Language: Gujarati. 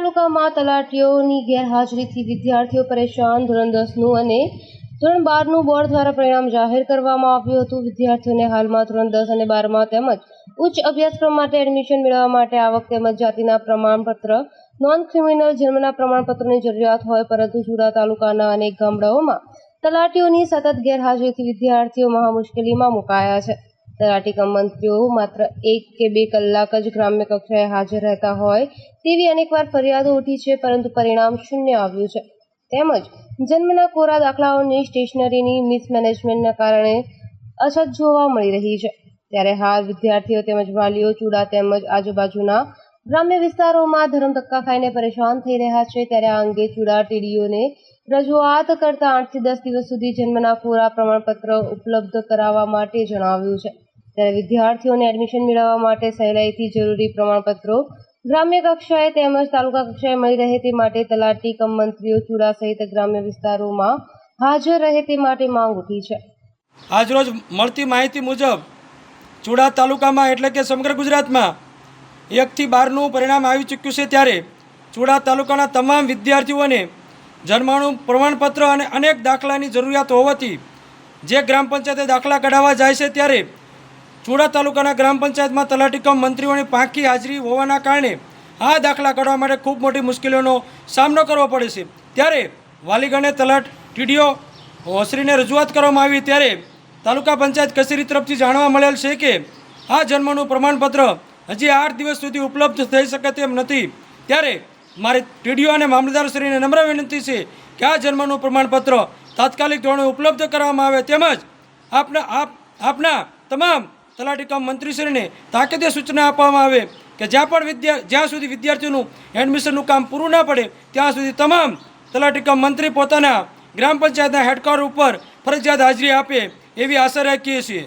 તાલુકામાં તલાટીઓની ગેરહાજરીથી વિદ્યાર્થીઓ પરેશાન। ધોરણ 10નું અને ધોરણ 12નું બોર્ડ દ્વારા પરિણામ જાહેર કરવામાં આવ્યું હતું। વિદ્યાર્થીઓને હાલમાં ધોરણ 10 અને 12માં તેમજ ઉચ્ચ અભ્યાસક્રમ માટે એડમિશન મેળવવા માટે આવક તેમજ જાતિના પ્રમાણપત્ર, નોન ક્રિમિનલ જન્મના પ્રમાણપત્રોની જરૂરિયાત હોય, પરંતુ ચુડા તાલુકાના અનેક ગામડાઓમાં તલાટીઓની સતત ગેરહાજરીથી વિદ્યાર્થીઓ મહા મુશ્કેલીમાં મુકાયા છે। તલાટી કમ મંત્રીઓ માત્ર 1 કે 2 કલાક જ ગ્રામ્ય કક્ષાએ હાજર રહેતા હોય તેવી અનેકવાર ફરિયાદો ઉઠી છે, પરંતુ પરિણામ શૂન્ય આવ્યું છે। તેમજ જન્મના કોરા દાખલાઓની સ્ટેશનરીની મિસમેનેજમેન્ટના કારણે અછત જોવા મળી રહી છે। ત્યારે હાલ વિદ્યાર્થીઓ તેમજ વાલીઓ ચુડા તેમજ આજુબાજુના ગ્રામ્ય વિસ્તારોમાં ધરમધક્કા ખાઈને પરેશાન થઈ રહ્યા છે। ત્યારે આ અંગે ચુડા ટીડીઓને રજૂઆત કરતા 8 થી 10 દિવસ સુધી જન્મના કોરા પ્રમાણપત્ર ઉપલબ્ધ કરાવવા માટે જણાવ્યું છે। ત્યારે વિદ્યાર્થીઓને એડમિશન મેળવવા માટે સહેલાઈથી જરૂરી પ્રમાણપત્રો ગ્રામ્ય કક્ષાએ તેમજ તાલુકા કક્ષાએ મળી રહે તે માટે તલાટી કમ મંત્રીઓ ચુડા સહિત ગ્રામ્ય વિસ્તારોમાં હાજર રહે તે માટે માંગ ઉઠી છે। આજરોજ મળતી માહિતી મુજબ ચુડા તાલુકામાં એટલે કે સમગ્ર ગુજરાતમાં 1 થી 12નું પરિણામ આવી ચૂક્યું છે। ત્યારે ચુડા તાલુકાના તમામ વિદ્યાર્થીઓને જન્મનું પ્રમાણપત્ર અને અનેક દાખલાની જરૂરિયાત હોવાથી જે ગ્રામ પંચાયતે દાખલા કઢાવવા જાય છે, ત્યારે ચુડા તાલુકાના ગ્રામ પંચાયતમાં તલાટી કમ મંત્રીઓની પાંખી હાજરી હોવાના કારણે આ દાખલા કાઢવા માટે ખૂબ મોટી મુશ્કેલીઓનો સામનો કરવો પડે છે। ત્યારે વાલીગણે ટીડીઓ શ્રીને રજૂઆત કરવામાં આવી, ત્યારે તાલુકા પંચાયત કચેરી તરફથી જાણવા મળેલ છે કે આ જન્મનું પ્રમાણપત્ર હજી 8 દિવસ સુધી ઉપલબ્ધ થઈ શકે તેમ નથી। ત્યારે મારી ટીડીઓ અને મામલતદારશ્રીને નમ્ર વિનંતી છે કે આ જન્મનું પ્રમાણપત્ર તાત્કાલિક ધોરણે ઉપલબ્ધ કરવામાં આવે, તેમજ આપના તમામ તલાટી કમ મંત્રીશ્રીને તાકીદે સૂચના આપવામાં આવે કે જ્યાં સુધી વિદ્યાર્થીઓનું એડમિશનનું કામ પૂરું ના પડે ત્યાં સુધી તમામ તલાટી કમ મંત્રી પોતાના ગ્રામ પંચાયતના હેડક્વાર્ટર ઉપર ફરજિયાત હાજરી આપે એવી આશા રાખીએ છીએ।